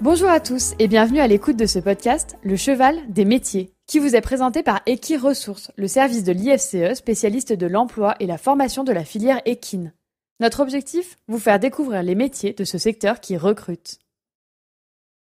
Bonjour à tous et bienvenue à l'écoute de ce podcast, Le Cheval des métiers, qui vous est présenté par Equiresources, le service de l'IFCE spécialiste de l'emploi et la formation de la filière équine. Notre objectif, vous faire découvrir les métiers de ce secteur qui recrute.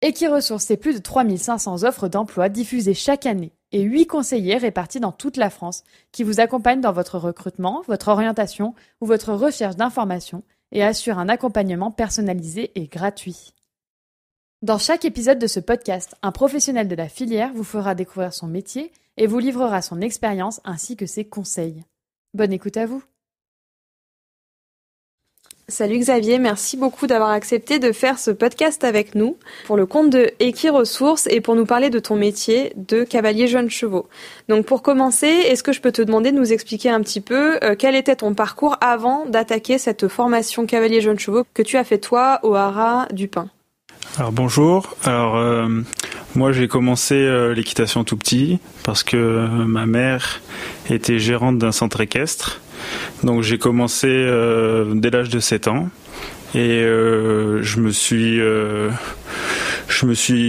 Equiresources, c'est plus de 3500 offres d'emploi diffusées chaque année et 8 conseillers répartis dans toute la France qui vous accompagnent dans votre recrutement, votre orientation ou votre recherche d'informations et assurent un accompagnement personnalisé et gratuit. Dans chaque épisode de ce podcast, un professionnel de la filière vous fera découvrir son métier et vous livrera son expérience ainsi que ses conseils. Bonne écoute à vous. Salut Xavier, merci beaucoup d'avoir accepté de faire ce podcast avec nous pour le compte de Equiresources et pour nous parler de ton métier de cavalier jeunes chevaux. Donc pour commencer, est-ce que je peux te demander de nous expliquer un petit peu quel était ton parcours avant d'attaquer cette formation cavalier jeunes chevaux que tu as fait toi au haras du Pin ? Alors bonjour, moi j'ai commencé l'équitation tout petit parce que ma mère était gérante d'un centre équestre. Donc j'ai commencé dès l'âge de 7 ans et je me suis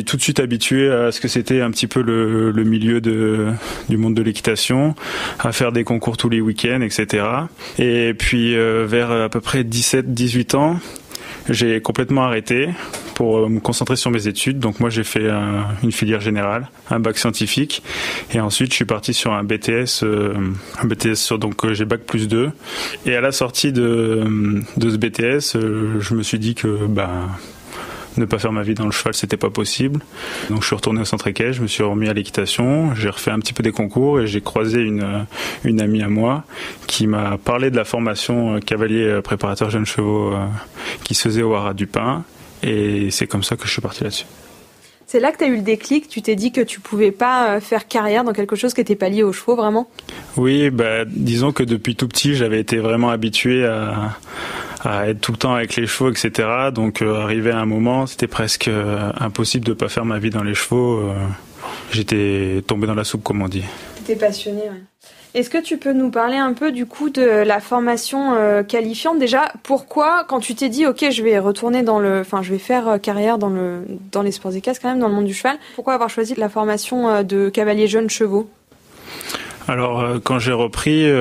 tout de suite habitué à ce que c'était un petit peu le milieu du monde de l'équitation, à faire des concours tous les week-ends, etc. Et puis vers à peu près 17-18 ans, j'ai complètement arrêté pour me concentrer sur mes études. Donc moi j'ai fait une filière générale, un bac scientifique, et ensuite je suis parti sur un BTS, donc j'ai bac plus 2. Et à la sortie de ce BTS, je me suis dit que ne pas faire ma vie dans le cheval, c'était pas possible. Donc je suis retourné au centre équestre, je me suis remis à l'équitation, j'ai refait un petit peu des concours et j'ai croisé une amie à moi qui m'a parlé de la formation cavalier préparateur jeunes chevaux qui se faisait au haras du Pin, et c'est comme ça que je suis parti là-dessus. C'est là que tu as eu le déclic, tu t'es dit que tu pouvais pas faire carrière dans quelque chose qui n'était pas lié aux chevaux, vraiment ? Oui, disons que depuis tout petit, j'avais été vraiment habitué à être tout le temps avec les chevaux, etc. Donc arrivé à un moment, c'était presque impossible de pas faire ma vie dans les chevaux. J'étais tombé dans la soupe, comme on dit. T'étais passionné, ouais. Est-ce que tu peux nous parler un peu du coup de la formation qualifiante déjà ? Pourquoi, quand tu t'es dit ok, je vais retourner je vais faire carrière dans les sports équestres quand même, dans le monde du cheval, pourquoi avoir choisi la formation de cavalier jeunes chevaux ? Alors quand j'ai repris,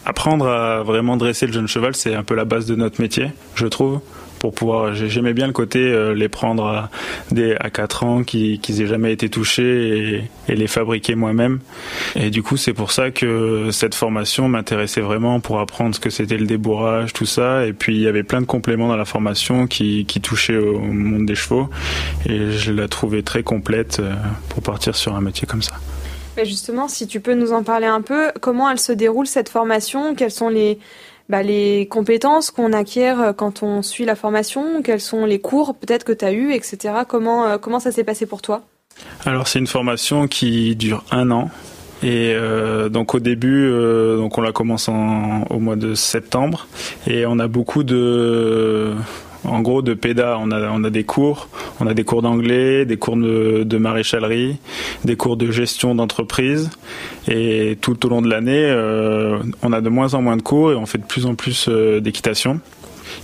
apprendre à vraiment dresser le jeune cheval, c'est un peu la base de notre métier, je trouve. Pour pouvoir, j'aimais bien le côté les prendre à 4 ans qu'ils aient jamais été touchés et les fabriquer moi-même. Et du coup, c'est pour ça que cette formation m'intéressait vraiment, pour apprendre ce que c'était le débourrage, tout ça. Et puis il y avait plein de compléments dans la formation qui touchaient au monde des chevaux, et je la trouvais très complète pour partir sur un métier comme ça. Mais justement, si tu peux nous en parler un peu, comment elle se déroule cette formation ? Quelles sont les compétences qu'on acquiert quand on suit la formation, quels sont les cours peut-être que tu as eu, etc. Comment ça s'est passé pour toi ? Alors c'est une formation qui dure 1 an. Et donc au début, on la commence au mois de septembre, et on a beaucoup de PEDA. On a des cours d'anglais, des cours de maréchalerie, des cours de gestion d'entreprise, et tout au long de l'année, on a de moins en moins de cours et on fait de plus en plus d'équitation.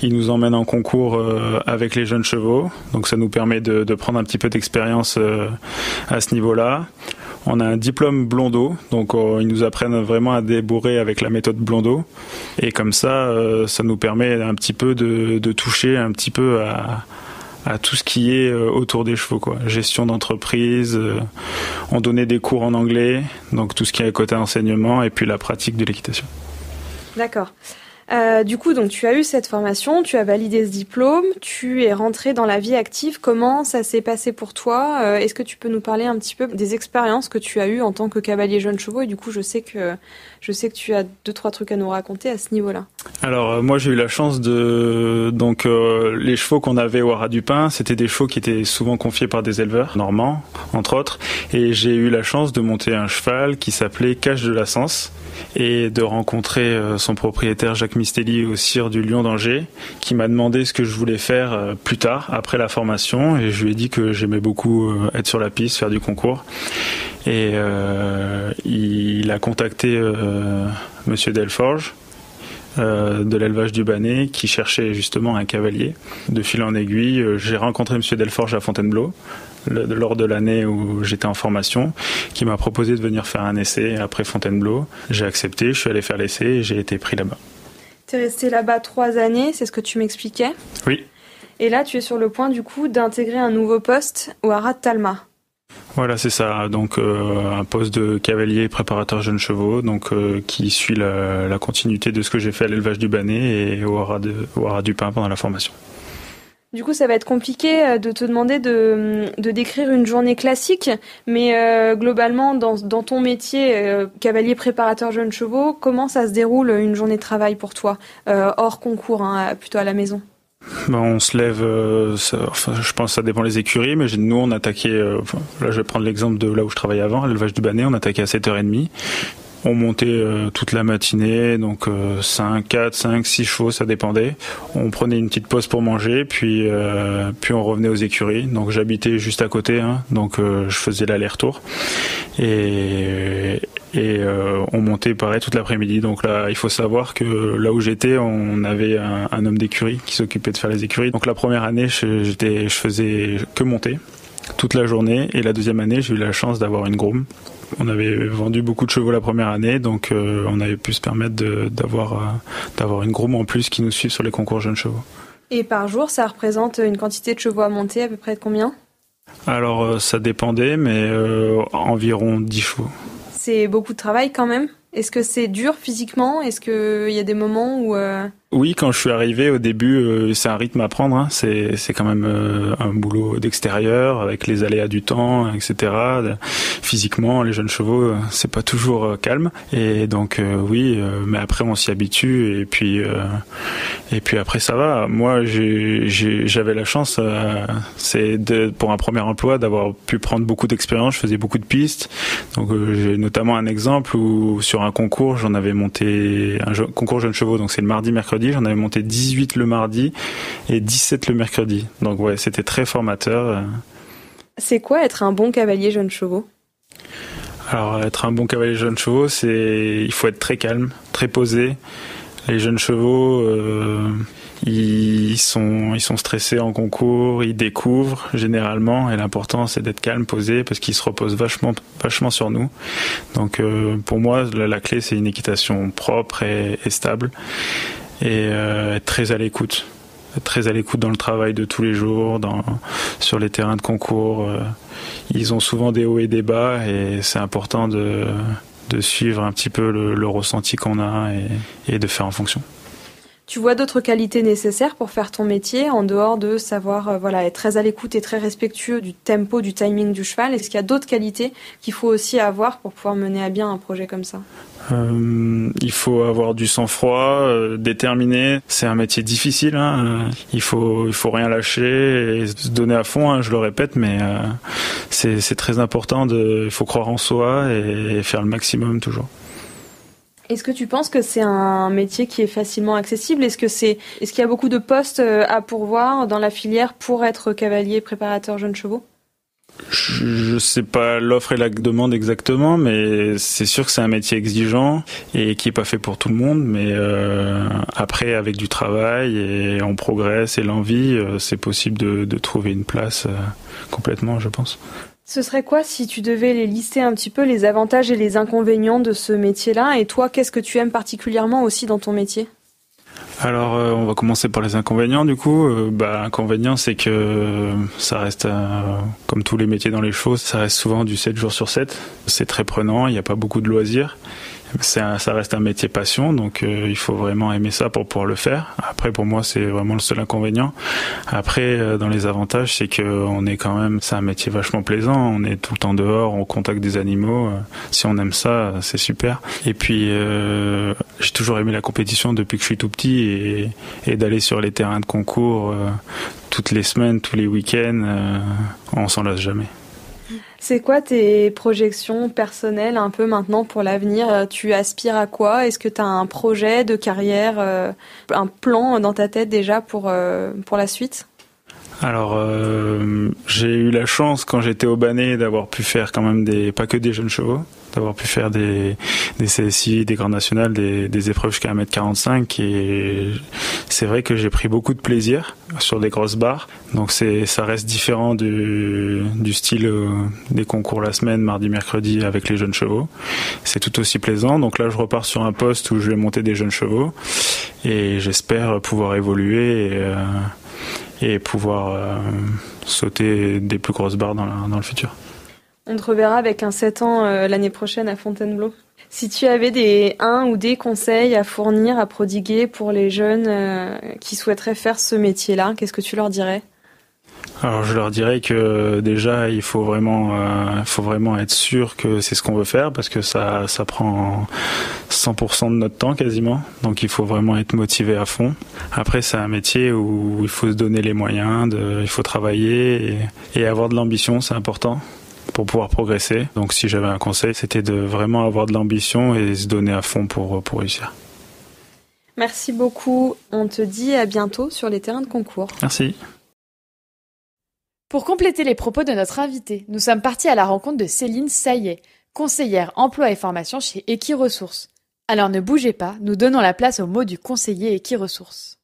Ils nous emmènent en concours avec les jeunes chevaux, donc ça nous permet de prendre un petit peu d'expérience à ce niveau-là. On a un diplôme Blondeau, donc ils nous apprennent vraiment à débourrer avec la méthode Blondeau, et comme ça, ça nous permet un petit peu de toucher un petit peu à tout ce qui est autour des chevaux, quoi. Gestion d'entreprise, on donnait des cours en anglais, donc tout ce qui est côté enseignement, et puis la pratique de l'équitation. D'accord. Du coup, donc tu as eu cette formation, tu as validé ce diplôme, tu es rentré dans la vie active. Comment ça s'est passé pour toi ? Est-ce que tu peux nous parler un petit peu des expériences que tu as eues en tant que cavalier jeunes chevaux ? Et du coup, je sais que tu as 2-3 trucs à nous raconter à ce niveau-là. Alors moi, j'ai eu la chance les chevaux qu'on avait au haras du Pin, c'était des chevaux qui étaient souvent confiés par des éleveurs normands, entre autres. Et j'ai eu la chance de monter un cheval qui s'appelait Cache de la Sens, et de rencontrer son propriétaire Jacques Mistelli au Cire du Lion d'Angers, qui m'a demandé ce que je voulais faire plus tard, après la formation, et je lui ai dit que j'aimais beaucoup être sur la piste, faire du concours. Et il a contacté Monsieur Delforge, de l'élevage du Bannet qui cherchait justement un cavalier. De fil en aiguille, j'ai rencontré Monsieur Delforge à Fontainebleau lors de l'année où j'étais en formation, qui m'a proposé de venir faire un essai après Fontainebleau. J'ai accepté, je suis allé faire l'essai et j'ai été pris là-bas. T'es resté là-bas 3 années, c'est ce que tu m'expliquais ? Oui. Et là, tu es sur le point du coup d'intégrer un nouveau poste au haras de Talma. Voilà, c'est ça. Donc un poste de cavalier préparateur jeunes chevaux, donc qui suit la continuité de ce que j'ai fait à l'élevage du Bannet et au haras du Pin pendant la formation. Du coup, ça va être compliqué de te demander de décrire une journée classique, mais globalement, dans ton métier, cavalier préparateur jeunes chevaux, comment ça se déroule une journée de travail pour toi, hors concours, plutôt à la maison ? On se lève, je pense que ça dépend des écuries, mais nous on attaquait, là je vais prendre l'exemple de là où je travaillais avant, l'élevage du Bannet, on attaquait à 7h30. On montait toute la matinée, donc 4, 5, 6 chevaux, ça dépendait. On prenait une petite pause pour manger, puis on revenait aux écuries. Donc j'habitais juste à côté, donc je faisais l'aller-retour. Et on montait pareil toute l'après-midi. Donc là, il faut savoir que là où j'étais, on avait un homme d'écurie qui s'occupait de faire les écuries. Donc la première année, je faisais que monter toute la journée. Et la deuxième année, j'ai eu la chance d'avoir une groom. On avait vendu beaucoup de chevaux la première année, donc on avait pu se permettre d'avoir une groom en plus qui nous suit sur les concours jeunes chevaux. Et par jour, ça représente une quantité de chevaux à monter à peu près de combien ? Alors ça dépendait, mais environ 10 chevaux. C'est beaucoup de travail quand même. Est-ce que c'est dur physiquement ? Est-ce qu'il y a des moments où... Oui, quand je suis arrivé au début, c'est un rythme à prendre. C'est quand même un boulot d'extérieur avec les aléas du temps, etc. Physiquement, les jeunes chevaux, c'est pas toujours calme. Et donc oui, mais après on s'y habitue et puis après ça va. Moi, j'avais la chance, pour un premier emploi, d'avoir pu prendre beaucoup d'expérience. Je faisais beaucoup de pistes. Donc j'ai notamment un exemple où sur un concours, j'en avais monté concours jeunes chevaux. Donc c'est le mardi, mercredi. J'en avais monté 18 le mardi et 17 le mercredi. Donc ouais, c'était très formateur. C'est quoi être un bon cavalier jeunes chevaux ? Alors être un bon cavalier jeunes chevaux, il faut être très calme, très posé. Les jeunes chevaux, ils sont stressés en concours, ils découvrent généralement, et l'important c'est d'être calme, posé, parce qu'ils se reposent vachement sur nous. Donc pour moi, la clé c'est une équitation propre et stable. Et être très à l'écoute. Être très à l'écoute dans le travail de tous les jours, sur les terrains de concours. Ils ont souvent des hauts et des bas et c'est important de suivre un petit peu le ressenti qu'on a et de faire en fonction. Tu vois d'autres qualités nécessaires pour faire ton métier en dehors de savoir être très à l'écoute et très respectueux du tempo, du timing du cheval ? Est-ce qu'il y a d'autres qualités qu'il faut aussi avoir pour pouvoir mener à bien un projet comme ça ? Il faut avoir du sang-froid, déterminé. C'est un métier difficile. Il faut rien lâcher et se donner à fond. Je le répète, mais c'est très important. Il faut croire en soi et faire le maximum toujours. Est-ce que tu penses que c'est un métier qui est facilement accessible ? Est-ce qu'il y a beaucoup de postes à pourvoir dans la filière pour être cavalier préparateur jeunes chevaux ? Je sais pas l'offre et la demande exactement, mais c'est sûr que c'est un métier exigeant et qui est pas fait pour tout le monde. Mais après, avec du travail et on progresse et l'envie, c'est possible de trouver une place complètement, je pense. Ce serait quoi si tu devais les lister un petit peu les avantages et les inconvénients de ce métier-là ? Et toi, qu'est-ce que tu aimes particulièrement aussi dans ton métier ? Alors, on va commencer par les inconvénients du coup. L'inconvénient, c'est que ça reste, comme tous les métiers dans les chevaux, ça reste souvent du 7 jours sur 7. C'est très prenant, il n'y a pas beaucoup de loisirs. Ça reste un métier passion, donc il faut vraiment aimer ça pour pouvoir le faire. Après, pour moi, c'est vraiment le seul inconvénient. Après, dans les avantages, c'est que c'est un métier vachement plaisant. On est tout le temps dehors, on contacte des animaux. Si on aime ça, c'est super. Et puis, j'ai toujours aimé la compétition depuis que je suis tout petit et d'aller sur les terrains de concours toutes les semaines, tous les week-ends, on s'en lasse jamais. C'est quoi tes projections personnelles un peu maintenant pour l'avenir ? Tu aspires à quoi ? Est-ce que tu as un projet de carrière, un plan dans ta tête déjà pour la suite ? Alors, j'ai eu la chance quand j'étais au Bannet d'avoir pu faire quand même pas que des jeunes chevaux. d'avoir pu faire des CSI, des grands nationales, des épreuves jusqu'à 1m45 et c'est vrai que j'ai pris beaucoup de plaisir sur des grosses barres. Donc ça reste différent du style des concours la semaine, mardi, mercredi avec les jeunes chevaux. C'est tout aussi plaisant. Donc là, je repars sur un poste où je vais monter des jeunes chevaux et j'espère pouvoir évoluer et pouvoir sauter des plus grosses barres dans le futur. On te reverra avec un 7 ans l'année prochaine à Fontainebleau. Si tu avais un ou des conseils à fournir, à prodiguer pour les jeunes qui souhaiteraient faire ce métier-là, qu'est-ce que tu leur dirais ? Alors je leur dirais que déjà il faut vraiment être sûr que c'est ce qu'on veut faire parce que ça prend 100% de notre temps quasiment, donc il faut vraiment être motivé à fond. Après c'est un métier où il faut se donner les moyens, il faut travailler et avoir de l'ambition, c'est important pour pouvoir progresser. Donc si j'avais un conseil, c'était de vraiment avoir de l'ambition et se donner à fond pour réussir. Merci beaucoup, on te dit à bientôt sur les terrains de concours. Merci. Pour compléter les propos de notre invité, nous sommes partis à la rencontre de Céline Saillet, conseillère emploi et formation chez Equiresources. Alors ne bougez pas, nous donnons la place au mot du conseiller Equiresources.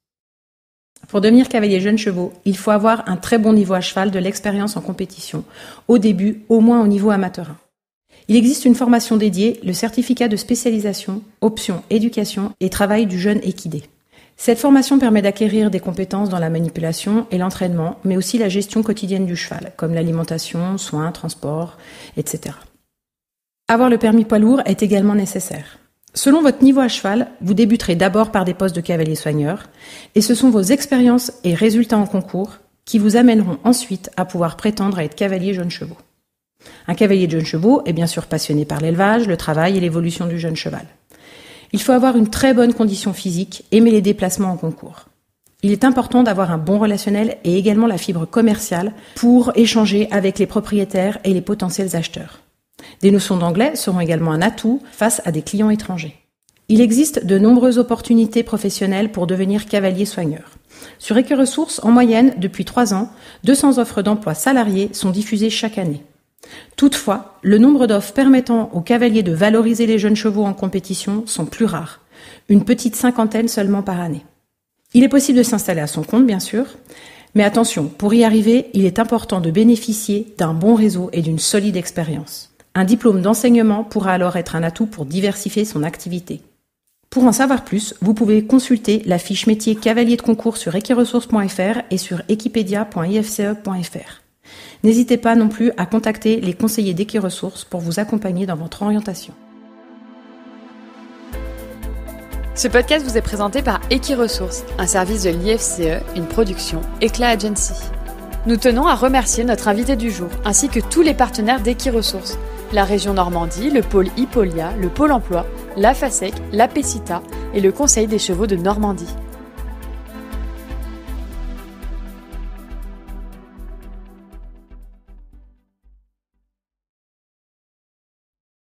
Pour devenir cavalier jeunes chevaux, il faut avoir un très bon niveau à cheval, de l'expérience en compétition, au début, au moins au niveau amateur 1. Il existe une formation dédiée, le certificat de spécialisation, option, éducation et travail du jeune équidé. Cette formation permet d'acquérir des compétences dans la manipulation et l'entraînement, mais aussi la gestion quotidienne du cheval, comme l'alimentation, soins, transport, etc. Avoir le permis poids lourd est également nécessaire. Selon votre niveau à cheval, vous débuterez d'abord par des postes de cavalier soigneur, et ce sont vos expériences et résultats en concours qui vous amèneront ensuite à pouvoir prétendre à être cavalier jeunes chevaux. Un cavalier de jeunes chevaux est bien sûr passionné par l'élevage, le travail et l'évolution du jeune cheval. Il faut avoir une très bonne condition physique, aimer les déplacements en concours. Il est important d'avoir un bon relationnel et également la fibre commerciale pour échanger avec les propriétaires et les potentiels acheteurs. Des notions d'anglais seront également un atout face à des clients étrangers. Il existe de nombreuses opportunités professionnelles pour devenir cavalier soigneur. Sur Equiresources, en moyenne, depuis 3 ans, 200 offres d'emploi salariés sont diffusées chaque année. Toutefois, le nombre d'offres permettant aux cavaliers de valoriser les jeunes chevaux en compétition sont plus rares, une petite 50aine seulement par année. Il est possible de s'installer à son compte, bien sûr, mais attention, pour y arriver, il est important de bénéficier d'un bon réseau et d'une solide expérience. Un diplôme d'enseignement pourra alors être un atout pour diversifier son activité. Pour en savoir plus, vous pouvez consulter la fiche métier cavalier de concours sur equiresources.fr et sur equipedia.ifce.fr. N'hésitez pas non plus à contacter les conseillers d'Equiresources pour vous accompagner dans votre orientation. Ce podcast vous est présenté par Equiresources, un service de l'IFCE, une production Éclat Agency. Nous tenons à remercier notre invité du jour, ainsi que tous les partenaires d'Equiresources, la région Normandie, le pôle Hippolia, le pôle emploi, la FASEC, la PECITA et le Conseil des chevaux de Normandie.